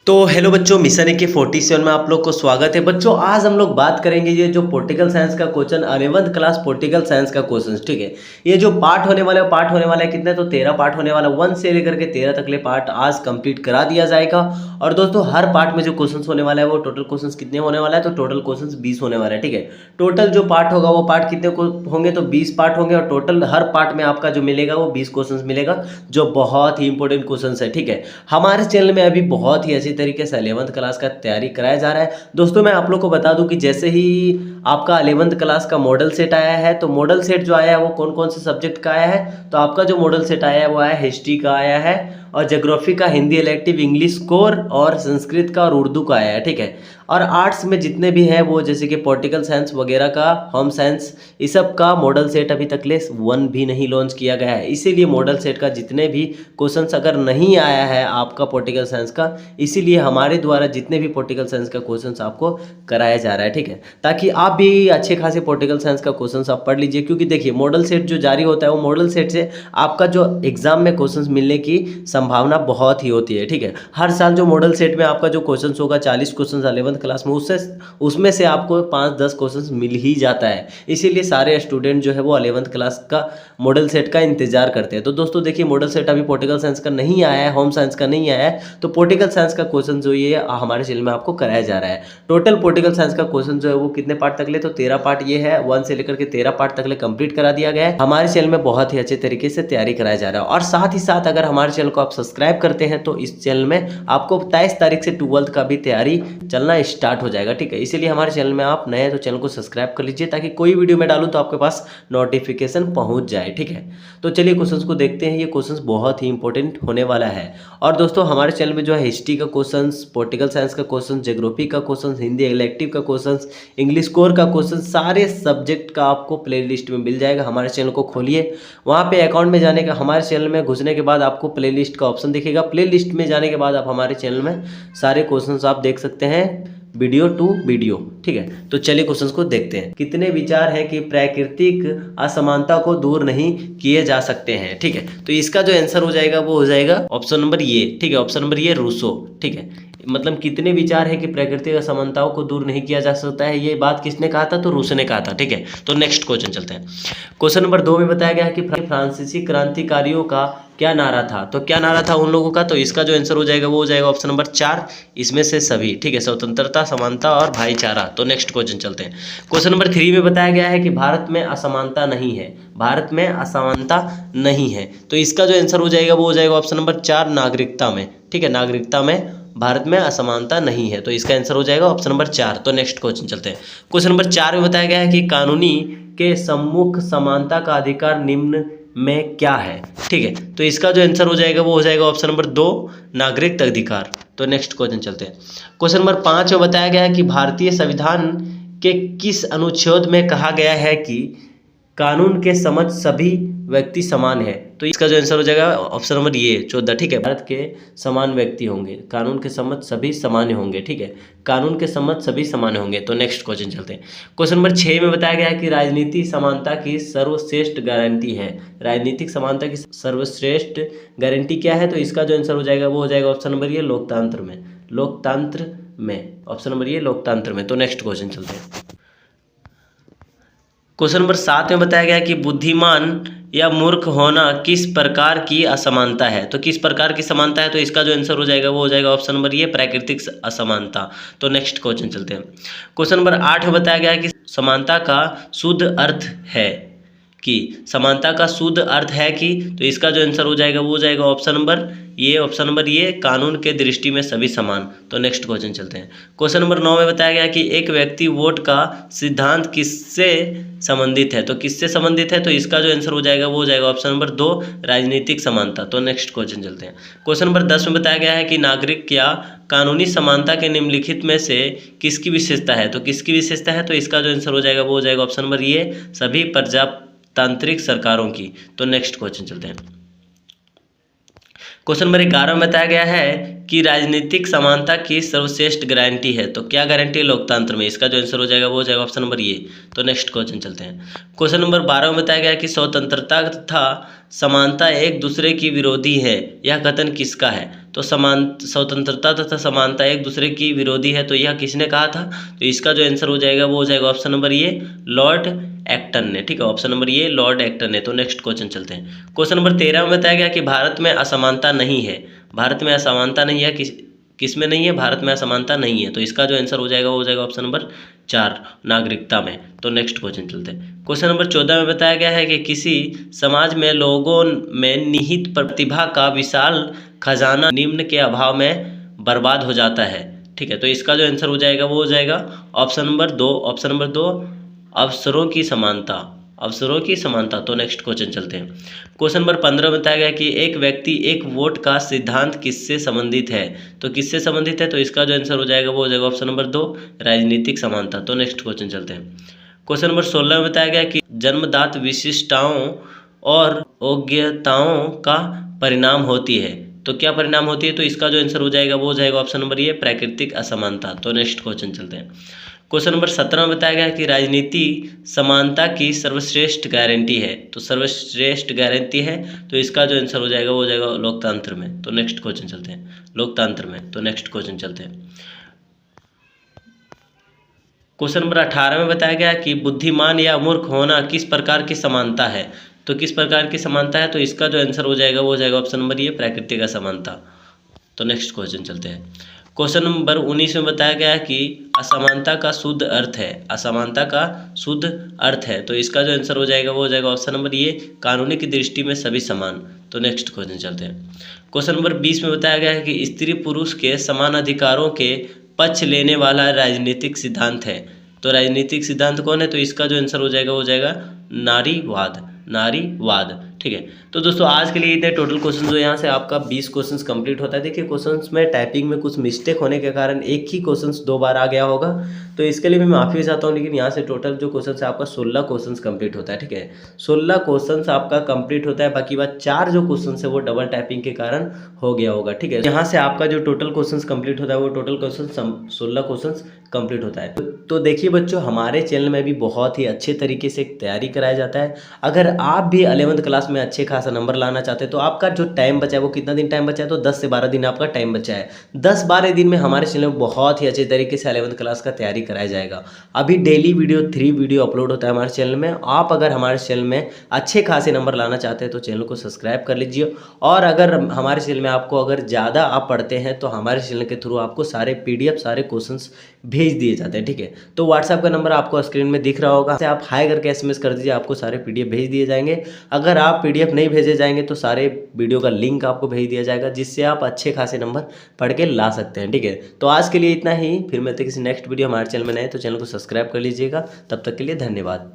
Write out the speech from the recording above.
तो हेलो बच्चों, मिशन के 47 में आप लोग को स्वागत है। बच्चों आज हम लोग बात करेंगे ये जो पॉलिटिकल साइंस का question 11th class political science का क्वेश्चन, ठीक है। ये जो पार्ट होने वाला है कितने, तो 13 पार्ट होने वाला, 1 से लेकर के 13 तक ले पार्ट आज कंप्लीट करा दिया जाएगा। और दोस्तों हर पार्ट में जो क्वेश्चन होने वाला है वो टोटल क्वेश्चन कितने होने वाला है, तो टोटल क्वेश्चन 20 होने वाला है, ठीक है। टोटल जो पार्ट होगा वो पार्ट कितने होंगे, तो 20 पार्ट होंगे और टोटल हर पार्ट में आपका जो मिलेगा वो 20 क्वेश्चन मिलेगा, जो बहुत ही इंपॉर्टेंट क्वेश्चन है, ठीक है। हमारे चैनल में अभी बहुत ही अच्छी तरीके से 11th क्लास का तैयारी कराया जा रहा है। दोस्तों मैं आप लोग को बता दूं कि जैसे ही आपका 11th क्लास का मॉडल सेट आया है, तो मॉडल सेट जो आया है वो कौन कौन से सब्जेक्ट का आया है, तो आपका जो मॉडल सेट आया है वो आया हिस्ट्री का आया है, और ज्योग्राफी का, हिंदी इलेक्टिव, इंग्लिश कोर और संस्कृत का और उर्दू का आया है, ठीक है। और आर्ट्स में जितने भी हैं वो जैसे कि पॉलिटिकल साइंस वगैरह का, होम साइंस, इस सब का मॉडल सेट अभी तक ले 1 भी नहीं लॉन्च किया गया है। इसीलिए मॉडल सेट का जितने भी क्वेश्चंस अगर नहीं आया है आपका पॉलिटिकल साइंस का, इसीलिए हमारे द्वारा जितने भी पॉलिटिकल साइंस का क्वेश्चंस आपको कराया जा रहा है, ठीक है, ताकि आप भी अच्छे खासे पॉलिटिकल साइंस का क्वेश्चंस आप पढ़ लीजिए। क्योंकि देखिए मॉडल सेट जो जारी होता है वो मॉडल सेट से आपका जो एग्जाम में क्वेश्चंस मिलने की संभावना बहुत ही होती है, ठीक है। हर साल जो मॉडल सेट में आपका जो क्वेश्चन होगा 40 क्वेश्चन 11th क्लास में, उसमें से आपको 5-10 क्वेश्चन मिल ही जाता है। इसीलिए सारे स्टूडेंट जो है वो 11th क्लास का मॉडल सेट का इंतजार करते हैं। तो दोस्तों देखिए मॉडल सेट अभी पॉलिटिकल साइंस का नहीं आया है, होम साइंस का नहीं आया है, तो पॉलिटिकल साइंस का क्वेश्चन जो ये हमारे चैनल में आपको कराया जा रहा है। टोटल पॉलिटिकल साइंस का क्वेश्चन जो है वो कितने पार्ट तक ले, तो 13 पार्ट ये है, 1 से लेकर के 13 पार्ट तक ले कंप्लीट करा दिया गया है। हमारे चैनल में बहुत ही अच्छे तरीके से तैयारी कराया जा रहा है। और साथ ही साथ अगर हमारे चैनल को आप सब्सक्राइब करते हैं तो इस चैनल में आपको 23 तारीख से 12th का भी तैयारी चलना स्टार्ट हो जाएगा, ठीक है। इसीलिए हमारे चैनल में आप नए हैं तो चैनल को सब्सक्राइब कर लीजिए, ताकि कोई वीडियो में डालूं तो आपके पास नोटिफिकेशन पहुंच जाए, ठीक है। तो चलिए क्वेश्चंस को देखते हैं। ये क्वेश्चंस बहुत ही इंपॉर्टेंट होने वाला है। और दोस्तों हमारे चैनल में जो है हिस्ट्री का क्वेश्चन, पॉलिटिकल साइंस का क्वेश्चन, ज्योग्राफी का क्वेश्चन, हिंदी इलेक्टिव का क्वेश्चन, इंग्लिश कोर का क्वेश्चन, सारे सब्जेक्ट का आपको प्ले लिस्ट में मिल जाएगा। हमारे चैनल को खोलिए, वहाँ पे अकाउंट में जाने का, हमारे चैनल में घुसने के बाद आपको प्ले लिस्ट का ऑप्शन दिखेगा। प्ले लिस्ट में जाने के बाद आप हमारे चैनल में सारे क्वेश्चंस आप देख सकते हैं, वीडियो टू वीडियो, ठीक है। तो चलिए क्वेश्चंस को देखते हैं। कितने विचार हैं कि प्राकृतिक असमानता को दूर नहीं किए जा सकते हैं, ठीक है। तो इसका जो आंसर हो जाएगा वो हो जाएगा ऑप्शन नंबर ये, ठीक है। ऑप्शन नंबर ये रूसो, ठीक है। मतलब कितने विचार है कि प्राकृतिक असमानताओं को दूर नहीं किया जा सकता है, ये बात किसने कहा था, तो रूसो ने कहा था, ठीक है। तो नेक्स्ट क्वेश्चन चलते हैं। क्वेश्चन नंबर 2 में बताया गया है कि फ्रांसीसी क्रांतिकारियों का क्या नारा था, तो क्या नारा था उन लोगों का, तो इसका जो आंसर हो जाएगा वो हो जाएगा ऑप्शन नंबर 4, इसमें से सभी, ठीक है। स्वतंत्रता, समानता और भाईचारा। तो नेक्स्ट क्वेश्चन चलते हैं। क्वेश्चन नंबर 3 में बताया गया है कि भारत में असमानता नहीं है, भारत में असमानता नहीं है, तो इसका जो आंसर हो जाएगा वो हो जाएगा ऑप्शन नंबर 4, नागरिकता में, ठीक है। नागरिकता में भारत में असमानता नहीं है, तो इसका आंसर हो जाएगा ऑप्शन नंबर 4। तो नेक्स्ट क्वेश्चन चलते हैं। क्वेश्चन नंबर 4 में बताया गया है कि कानूनी के सम्मुख समानता का अधिकार निम्न में क्या है, ठीक है। तो इसका जो आंसर हो जाएगा वो हो जाएगा ऑप्शन नंबर 2, नागरिक अधिकार। तो नेक्स्ट क्वेश्चन चलते हैं। क्वेश्चन नंबर 5 में बताया गया है कि भारतीय संविधान के किस अनुच्छेद में कहा गया है कि कानून के समक्ष सभी व्यक्ति समान है, तो इसका जो आंसर हो जाएगा ऑप्शन नंबर ये 14, ठीक है। भारत के समान व्यक्ति होंगे, कानून के समक्ष सभी समान होंगे, ठीक है। कानून के समक्ष सभी समान होंगे। तो नेक्स्ट क्वेश्चन चलते हैं। क्वेश्चन नंबर 6 में बताया गया है कि राजनीतिक समानता की सर्वश्रेष्ठ गारंटी है, राजनीतिक समानता की सर्वश्रेष्ठ गारंटी क्या है, तो इसका जो आंसर हो जाएगा वो हो जाएगा ऑप्शन नंबर ये, लोकतंत्र में, लोकतंत्र में, ऑप्शन नंबर ये, लोकतंत्र में। तो नेक्स्ट क्वेश्चन चलते हैं। क्वेश्चन नंबर 7 में बताया गया है कि बुद्धिमान या मूर्ख होना किस प्रकार की असमानता है, तो किस प्रकार की समानता है, तो इसका जो आंसर हो जाएगा वो हो जाएगा ऑप्शन नंबर ये, प्राकृतिक असमानता। तो नेक्स्ट क्वेश्चन चलते हैं। क्वेश्चन नंबर 8 में बताया गया है कि समानता का शुद्ध अर्थ है कि, समानता का शुद्ध अर्थ है कि, तो इसका जो आंसर हो जाएगा वो हो जाएगा ऑप्शन नंबर ये, ऑप्शन नंबर ये, कानून के दृष्टि में सभी समान। तो नेक्स्ट क्वेश्चन चलते हैं। क्वेश्चन नंबर 9 में बताया गया कि एक व्यक्ति वोट का सिद्धांत किससे संबंधित है, तो किससे संबंधित है, तो इसका जो आंसर हो जाएगा वो हो जाएगा ऑप्शन नंबर 2, राजनीतिक समानता। तो नेक्स्ट क्वेश्चन चलते हैं। क्वेश्चन नंबर 10 में बताया गया है कि नागरिक या कानूनी समानता के निम्नलिखित में से किसकी विशेषता है, तो किसकी विशेषता है, तो इसका जो आंसर हो जाएगा वो हो जाएगा ऑप्शन नंबर ये, सभी प्रजातांत्रिक सरकारों की। तो नेक्स्ट क्वेश्चन चलते हैं। क्वेश्चन नंबर 11 में बताया गया है कि राजनीतिक समानता की सर्वश्रेष्ठ गारंटी है। तो क्या गारंटी है लोकतंत्र में? इसका जो आंसर हो जाएगा वो हो जाएगा ऑप्शन नंबर ए। तो नेक्स्ट क्वेश्चन चलते हैं। क्वेश्चन नंबर 12 में बताया गया है कि स्वतंत्रता तथा समानता एक दूसरे की विरोधी है, यह कथन किसका है? तो स्वतंत्रता तथा समानता एक दूसरे की विरोधी है, तो यह किसने कहा था? तो इसका जो आंसर हो जाएगा वो हो जाएगा option number A, Lord Acton ने। ठीक है, option number A Lord Acton ने। तो नेक्स्ट क्वेश्चन चलते हैं। क्वेश्चन नंबर 13 में बताया गया कि भारत में असमानता नहीं है। भारत में असमानता नहीं है, किस में नहीं है? भारत में असमानता नहीं है, तो इसका जो आंसर हो जाएगा वो हो जाएगा ऑप्शन नंबर 4, नागरिकता में। तो नेक्स्ट क्वेश्चन चलते हैं। क्वेश्चन नंबर 14 में बताया गया है कि किसी समाज में लोगों में निहित प्रतिभा का विशाल खजाना निम्न के अभाव में बर्बाद हो जाता है। ठीक है, तो इसका जो आंसर हो जाएगा वो हो जाएगा ऑप्शन नंबर 2, ऑप्शन नंबर 2, अवसरों की समानता, अवसरों की समानता। तो नेक्स्ट क्वेश्चन चलते हैं। क्वेश्चन नंबर 15 बताया गया कि एक व्यक्ति एक वोट का सिद्धांत किससे संबंधित है? तो किससे संबंधित है? तो इसका जो आंसर हो जाएगा वो हो जाएगा ऑप्शन नंबर 2, राजनीतिक समानता। तो नेक्स्ट क्वेश्चन चलते हैं। क्वेश्चन नंबर 16 में बताया गया कि जन्मजात विशिष्टताओं और योग्यताओं का परिणाम होती है। तो क्या परिणाम होती है? तो इसका जो आंसर हो जाएगा वो हो जाएगा ऑप्शन नंबर ए, प्राकृतिक असमानता। तो नेक्स्ट क्वेश्चन चलते हैं। क्वेश्चन नंबर 17 में बताया गया है कि राजनीति समानता की सर्वश्रेष्ठ गारंटी है। तो सर्वश्रेष्ठ गारंटी है, तो इसका जो आंसर हो जाएगा वो हो जाएगा लोकतंत्र में। तो नेक्स्ट क्वेश्चन चलते हैं, लोकतंत्र में। तो नेक्स्ट क्वेश्चन चलते हैं। क्वेश्चन नंबर 18 में बताया गया कि बुद्धिमान या मूर्ख होना किस प्रकार की समानता है? तो किस प्रकार की समानता है? तो इसका जो आंसर हो जाएगा वो हो जाएगा ऑप्शन नंबर ए, प्राकृतिक असमानता। तो नेक्स्ट क्वेश्चन चलते हैं। क्वेश्चन नंबर 19 में बताया गया है कि असमानता का शुद्ध अर्थ है, असमानता का शुद्ध अर्थ है, तो इसका जो आंसर हो जाएगा वो हो जाएगा ऑप्शन नंबर ए, कानूनी की दृष्टि में सभी समान। तो नेक्स्ट क्वेश्चन चलते हैं। क्वेश्चन नंबर 20 में बताया गया है कि स्त्री पुरुष के समान अधिकारों के पक्ष लेने वाला राजनीतिक सिद्धांत है। तो राजनीतिक सिद्धांत कौन है? तो इसका जो आंसर हो जाएगा वो हो जाएगा नारीवाद, नारीवाद। ठीक है, तो दोस्तों आज के लिए इतने टोटल क्वेश्चन जो यहाँ से आपका 20 क्वेश्चंस कंप्लीट होता है। देखिए क्वेश्चंस में टाइपिंग में कुछ मिस्टेक होने के कारण एक ही क्वेश्चंस 2 बार आ गया होगा, तो इसके लिए मैं माफ़ी चाहता हूँ। लेकिन यहाँ से टोटल जो क्वेश्चन है आपका 16 क्वेश्चंस कंप्लीट होता है। ठीक है, 16 क्वेश्चंस आपका कंप्लीट होता है। बाकी बात 4 जो क्वेश्चन है वो डबल टाइपिंग के कारण हो गया होगा। ठीक है, यहाँ से आपका जो टोटल क्वेश्चन कंप्लीट होता है वो टोटल क्वेश्चन 16 क्वेश्चन कंप्लीट होता है। तो देखिए बच्चों, हमारे चैनल में भी बहुत ही अच्छे तरीके से तैयारी कराया जाता है। अगर आप भी 11th क्लास में अच्छे खासा नंबर लाना चाहते हैं तो आपका जो टाइम बचा है वो कितना दिन टाइम बचा है? तो 10 से 12 दिन आपका टाइम बचा है। 10-12 दिन में हमारे चैनल में बहुत ही अच्छे तरीके से 11th क्लास का तैयारी कराया जाएगा। अभी डेली वीडियो 3 वीडियो अपलोड होता है हमारे चैनल में। आप अगर हमारे चैनल में अच्छे खासे नंबर लाना चाहते हैं तो चैनल को सब्सक्राइब कर लीजिए। और अगर हमारे चैनल में आपको अगर ज़्यादा आप पढ़ते हैं तो हमारे चैनल के थ्रू आपको सारे PDF सारे क्वेश्चंस भेज दिए जाते हैं। ठीक है, तो व्हाट्सएप का नंबर आपको स्क्रीन में दिख रहा होगा, आप हाई करके SMS कर दीजिए, आपको सारे PDF भेज दिए जाएंगे। अगर आप PDF नहीं भेजे जाएंगे तो सारे वीडियो का लिंक आपको भेज दिया जाएगा, जिससे आप अच्छे खासे नंबर पढ़ के ला सकते हैं। ठीक है, तो आज के लिए इतना ही, फिर मिलते हैं किसी नेक्स्ट वीडियो। हमारे चैनल में नए तो चैनल को सब्सक्राइब कर लीजिएगा। तब तक के लिए धन्यवाद।